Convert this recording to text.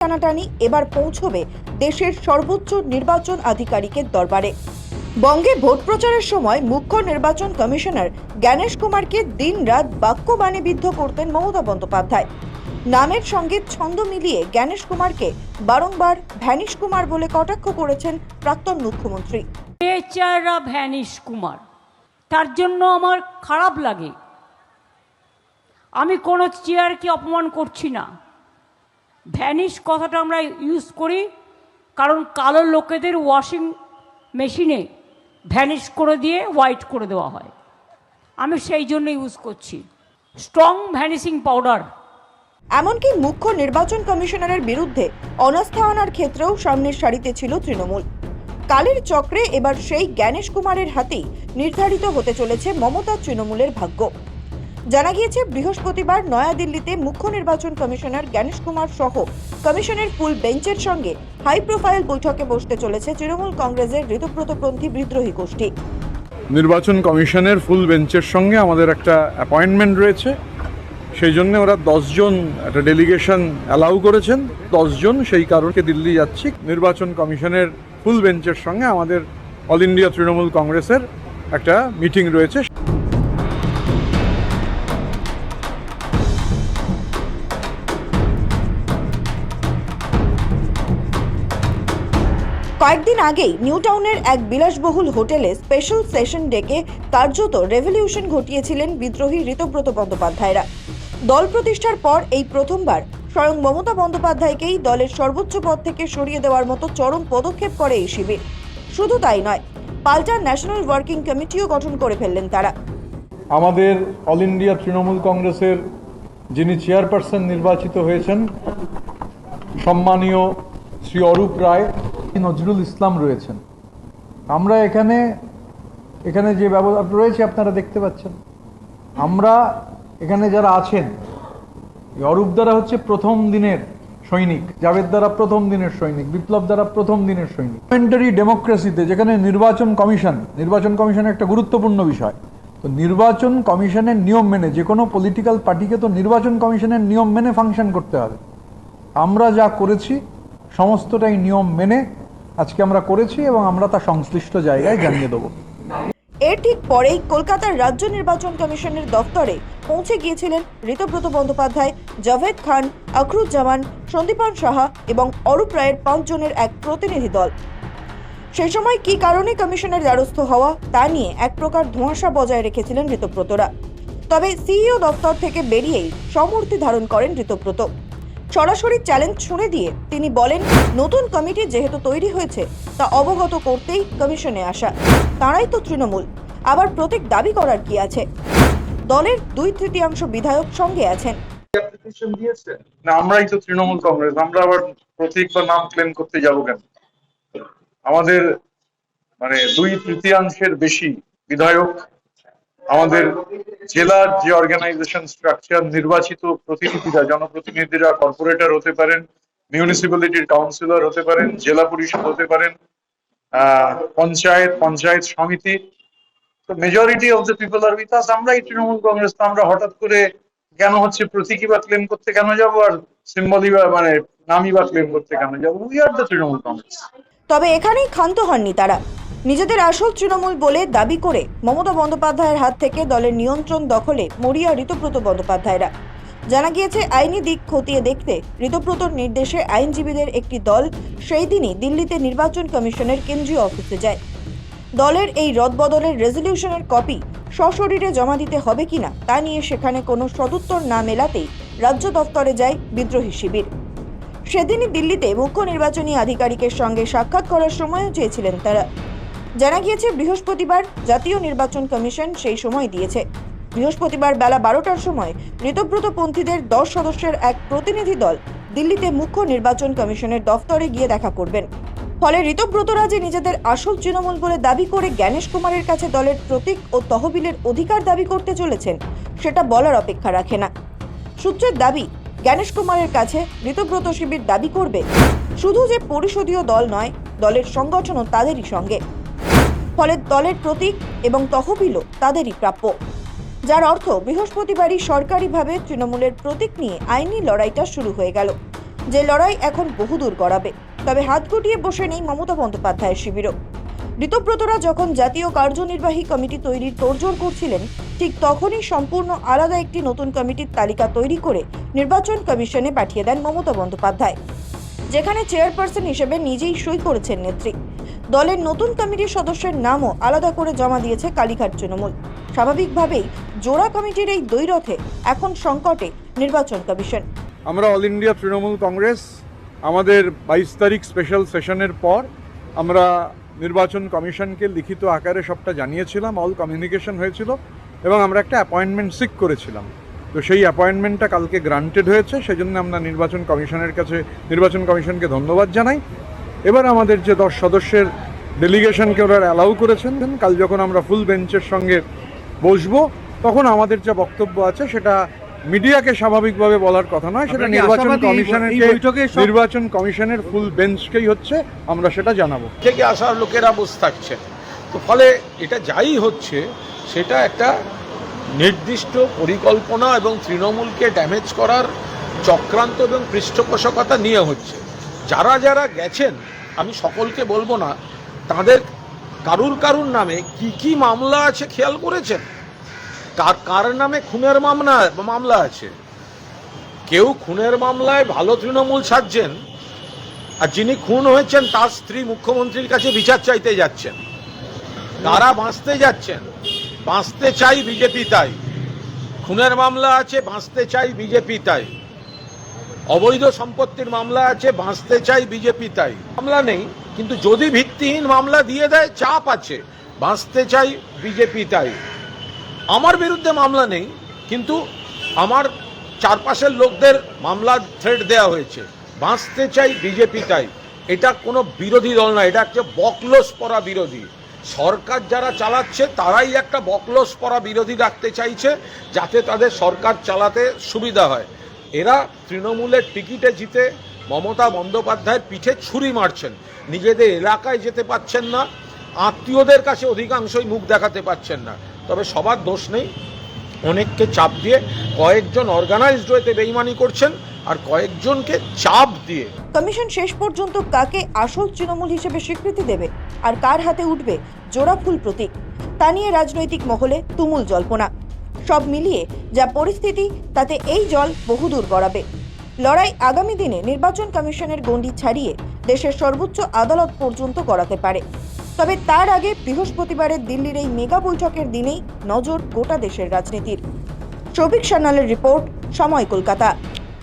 টানাটানি এবার পৌঁছবে দেশের সর্বোচ্চ নির্বাচন আধিকারিকের দরবারে। বঙ্গে ভোট প্রচারের সময় মুখ্য নির্বাচন কমিশনার জ্ঞানেশ কুমারকে দিনরাত বাক্যবাণীবিদ্ধ করতেন মমতা বন্দ্যোপাধ্যায়। নামের সঙ্গে ছন্দ মিলিয়ে জ্ঞানেশ কুমারকে বারংবার ভ্যানিশ কুমার বলে কটাক্ষ করেছেন প্রাক্তন মুখ্যমন্ত্রী। বেচারা ভ্যানিশ কুমার, তার জন্য আমার খারাপ লাগে। আমি কোনো চেয়ারকে অপমান করছি না। ভ্যানিশ কথাটা আমরা ইউজ করি কারণ কালো লোকেদের ওয়াশিং মেশিনে ভ্যানিশ করে দিয়ে হোয়াইট করে দেওয়া হয়। আমি সেই জন্য ইউজ করছি স্ট্রং ভ্যানিশিং পাউডার। এমনকি মুখ্য নির্বাচন কমিশনারের বিরুদ্ধে অনাস্থা আনার ক্ষেত্রেও সামনের সারিতে ছিল তৃণমূল। কালের চক্রে এবার সেই জ্ঞানেশ কুমারের হাতেই নির্ধারিত হতে চলেছে মমতা তৃণমূলের ভাগ্য। জানা গিয়েছে বৃহস্পতিবার নয়াদিল্লিতে মুখ্য নির্বাচন কমিশনার জ্ঞানেশ কুমার সহ কমিশনের ফুল বেঞ্চের সঙ্গে হাই প্রোফাইল বৈঠকে বসতে চলেছে তৃণমূল কংগ্রেসের ঋতব্রতপন্থী বিদ্রোহী গোষ্ঠী। নির্বাচন কমিশনের ফুল বেঞ্চের সঙ্গে আমাদের একটা অ্যাপয়েন্টমেন্ট রয়েছে, সেই জন্য ওরা 10 জন একটা ডেলিগেশন অ্যালাউ করেছেন। 10 জন সেই কারণে দিল্লি যাচ্ছি। নির্বাচন কমিশনের ফুল বেঞ্চের সঙ্গে আমাদের অল ইন্ডিয়া তৃণমূল কংগ্রেসের একটা মিটিং রয়েছে। কয়েকদিন আগেই নিউ টাউনের এক বিলাসবহুল হোটেলে স্পেশাল সেশন ডেকে কার্যত রেভলিউশন ঘটিয়েছিলেন বিদ্রোহী ঋতব্রত বন্দ্যোপাধ্যায়রা। দল প্রতিষ্ঠার পর এই প্রথমবার স্বয়ং মমতা বন্দ্যোপাধ্যায়কেই দলের সর্বোচ্চ পদ থেকে সরিয়ে দেওয়ার মতো চরম পদক্ষেপ করে এই শিবির। শুধু তাই নয়, পাল্টা ন্যাশনাল ওয়ার্কিং কমিটিও গঠন করে ফেললেন তারা। আমাদের অল ইন্ডিয়া তৃণমূল কংগ্রেসের যিনি চেয়ারপারসন নির্বাচিত হয়েছেন সম্মানীয় শ্রী অরূপ রায়, নজরুল ইসলাম রয়েছেন। আমরা এখানে যে ব্যবস্থা রয়েছে আপনারা দেখতে পাচ্ছেন। আমরা এখানে যারা আছেন, অরূপ দ্বারা হচ্ছে প্রথম দিনের সৈনিক, জাভেদ দ্বারা প্রথম দিনের সৈনিক, বিপ্লব দ্বারা প্রথম দিনের সৈনিক। পার্লামেন্টারি ডেমোক্রেসিতে যেখানে নির্বাচন কমিশন একটা গুরুত্বপূর্ণ বিষয়, তো নির্বাচন কমিশনের নিয়ম মেনে যে কোনো পলিটিক্যাল পার্টিকে তো নির্বাচন কমিশনের নিয়ম মেনে ফাংশন করতে হবে। আমরা যা করেছি সমস্তটাই নিয়ম মেনে আজকে আমরা করেছি এবং আমরা তা সংশ্লিষ্ট জায়গায় জানিয়ে দেব। এর ঠিক পরেই কলকাতার রাজ্য নির্বাচন কমিশনের দফতরে পৌঁছে গিয়েছিলেন ঋতব্রত বন্দ্যোপাধ্যায়, জাভেদ খান, আখরুজ্জামান, সন্দীপন সাহা এবং অরূপ রায়ের 5 জনের এক প্রতিনিধি দল। সেই সময় কি কারণে কমিশনের দ্বারস্থ হওয়া তা নিয়ে এক প্রকার ধোঁয়াশা বজায় রেখেছিলেন ঋতব্রতরা। তবে সিইও দফতর থেকে বেরিয়েই সমূর্তি ধারণ করেন ঋতব্রত। সরাসরি চ্যালেঞ্জ ছুঁড়ে দিয়ে তিনি বলেন, নতুন কমিটি যেহেতু তৈরি হয়েছে তা অবগত করতেই কমিশনে আসা। তাঁরাই তো তৃণমূল, আবার প্রতীক দাবি করার কি আছে? দলের 2/3 বিধায়ক সঙ্গে আছেন। না, আমরাই তো তৃণমূল কংগ্রেস, আমরা আবার প্রতীক বা নাম ক্লেম করতে যাব কেন? আমাদের 2/3 বেশি বিধায়ক, আমাদের জেলার যে অর্গানাইজেশন স্ট্রাকচার, নির্বাচিত প্রতিনিধিরা, জনপ্রতিনিধিরা কর্পোরেটর হতে পারেন, মিউনিসিপ্যালিটির কাউন্সিলর হতে পারেন, জেলা পরিষদ হতে পারেন, পঞ্চায়েত সমিতি, তো majority of the people are with us. আমরাই তৃণমূল কংগ্রেস। তো আমরা হঠাৎ করে কেন হচ্ছে প্রতীকী বা ক্লেম করতে কেন যাবো, আর সিম্বলি বা নামই বা ক্লেম করতে কেন যাবো? We are the Trinamool Congress. তবে এখানেই ক্ষান্ত হননি তারা। নিজেদের আসল তৃণমূল বলে দাবি করে মমতা বন্দ্যোপাধ্যায়ের হাত থেকে দলের নিয়ন্ত্রণ দখলে মরিয়া ঋতব্রত বন্দ্যোপাধ্যায়রা। জানা গিয়েছে আইনি দিক খতিয়ে দেখতে ঋতব্রতর নির্দেশে আইনজীবীদের একটি দল সেই দিনই দিল্লিতে নির্বাচন কমিশনের কেন্দ্রীয় অফিসে যায়। দলের এই রদবদলের রেজলিউশনের কপি সশরীরে জমা দিতে হবে কিনা তা নিয়ে সেখানে কোনো সদুত্তর না মেলাতেই রাজ্য দফতরে যায় বিদ্রোহী শিবির। সেদিনই দিল্লিতে মুখ্য নির্বাচনী আধিকারিকের সঙ্গে সাক্ষাৎ করার সময়ও চেয়েছিলেন তারা। জানা গিয়েছে বৃহস্পতিবার জাতীয় নির্বাচন কমিশন সেই সময় দিয়েছে। বৃহস্পতিবার বেলা 12টার সময় ঋতব্রতপন্থীদের 10 সদস্যের এক প্রতিনিধি দল দিল্লিতে মুখ্য নির্বাচন কমিশনের দফতরে গিয়ে দেখা করবেন। ফলে ঋতব্রতরা যে নিজেদের আসল তৃণমূল বলে দাবি করে জ্ঞানেশ কুমারের কাছে দলের প্রতীক ও তহবিলের অধিকার দাবি করতে চলেছেন সেটা বলার অপেক্ষা রাখে না। সূত্রের দাবি, জ্ঞানেশ কুমারের কাছে ঋতব্রত শিবির দাবি করবে শুধু যে পরিষদীয় দল নয়, দলের সংগঠনও তাদেরই সঙ্গে। ফলে দলের প্রতীক এবং তহবিলও তাদেরই প্রাপ্য, যার অর্থ বৃহস্পতিবারই সরকারিভাবে তৃণমূলের প্রতীক নিয়ে আইনি লড়াইটা শুরু হয়ে গেল। যে লড়াই এখন বহুদূর গড়াবে। তবে হাত গুটিয়ে বসে নেই মমতা বন্দ্যোপাধ্যায়ের শিবিরও। ঋতব্রতরা যখন জাতীয় কার্যনির্বাহী কমিটি তৈরির তোড়জোড় করছিলেন, ঠিক তখনই সম্পূর্ণ আলাদা একটি নতুন কমিটির তালিকা তৈরি করে নির্বাচন কমিশনে পাঠিয়ে দেন মমতা বন্দ্যোপাধ্যায়, যেখানে চেয়ারপারসন হিসেবে নিজেই সই করেছেন নেত্রী। দলের নতুন কমিটির সদস্যের নামও আলাদা করে জমা দিয়েছে কালীঘাট তৃণমূল। স্বাভাবিকভাবেই জোড়া কমিটির এই দ্বৈরথে এখন সংকটে নির্বাচন কমিশন। আমরা অল ইন্ডিয়া তৃণমূল কংগ্রেস আমাদের 22 তারিখ স্পেশাল সেশনের পর আমরা নির্বাচন কমিশনকে লিখিত আকারে সবটা জানিয়েছিলাম, অল কমিউনিকেশন হয়েছিল এবং আমরা একটা অ্যাপয়েন্টমেন্ট সিক করেছিলাম। তো সেই অ্যাপয়েন্টমেন্টটা কালকে গ্রান্টেড হয়েছে, সেজন্য আমরা নির্বাচন কমিশনকে ধন্যবাদ জানাই। এবার আমাদের যে 10 সদস্যের ডেলিগেশনকে ওরা অ্যালাউ করেছেন, কাল যখন আমরা ফুল বেঞ্চের সঙ্গে বসবো তখন আমাদের যে বক্তব্য আছে সেটা মিডিয়াকে স্বাভাবিকভাবে বলার কথা নয়, সেটা নির্বাচন কমিশনের ফুল বেঞ্চকেই হচ্ছে আমরা সেটা জানাবো। থেকে আসার লোকেরা বসে থাকছে, তো ফলে এটা যাই হচ্ছে সেটা একটা নির্দিষ্ট পরিকল্পনা এবং তৃণমূলকে ড্যামেজ করার চক্রান্ত এবং পৃষ্ঠপোষকতা নিয়ে হচ্ছে। যারা যারা গেছেন আমি সকলকে বলবো না, তাদের কারুর নামে কি মামলা আছে খেয়াল করেছেন? কার নামে খুনের মামলা আছে? কেউ খুনের মামলায় ভালো তৃণমূল সাজছেন, আর যিনি খুন হয়েছেন তার স্ত্রী মুখ্যমন্ত্রীর কাছে বিচার চাইতে যাচ্ছেন। তারা বাঁচতে যাচ্ছেন, বাঁচতে চাই বিজেপি তাই। খুনের মামলা আছে, বাঁচতে চাই বিজেপি তাই। অবৈধ সম্পত্তির মামলা আছে, বাঁচতে চাই বিজেপি তাই। মামলা নেই, কিন্তু যদি ভিত্তিহীন মামলা দিয়ে দেয় চাপ আছে, বাঁচতে চাই বিজেপি তাই। আমার বিরুদ্ধে মামলা নেই, কিন্তু আমার চারপাশের লোকদের মামলার থ্রেট দেওয়া হয়েছে, বাঁচতে চাই বিজেপি তাই। এটা কোনো বিরোধী দল না, এটা একটা বকলস পরা বিরোধী। সরকার যারা চালাচ্ছে তারাই একটা বকলস পরা বিরোধী রাখতে চাইছে, যাতে তাদের সরকার চালাতে সুবিধা হয়। এরা তৃণমূলের টিকিটে জিতে মমতা বন্দ্যোপাধ্যায়ের পিঠে ছুরি মারছেন, নিজেদের এলাকায় যেতে পারছেন না, আত্মীয়দের কাছে অধিকাংশই মুখ দেখাতে পারছেন না। তবে সবার দোষ নেই, অনেককে চাপ দিয়ে কয়েকজন অর্গানাইজড হতে বেইমানি করছেন, আর কয়েকজনকে চাপ দিয়ে। কমিশন শেষ পর্যন্ত কাকে আসল তৃণমূল হিসেবে স্বীকৃতি দেবে আর কার হাতে উঠবে জোড়া ফুল প্রতীক, তা নিয়ে রাজনৈতিক মহলে তুমুল জল্পনা। সব মিলিয়ে যা পরিস্থিতি, তাতে এই জল বহুদূর গড়াবে। লড়াই আগামী দিনে নির্বাচন কমিশনের গণ্ডি ছাড়িয়ে দেশের সর্বোচ্চ আদালত পর্যন্ত গড়াতে পারে। তবে তার আগে বৃহস্পতিবারের দিল্লির এই মেগা বৈঠকের দিনেই নজর গোটা দেশের রাজনীতির। সৌভিক সান্যালের রিপোর্ট, সময়, কলকাতা।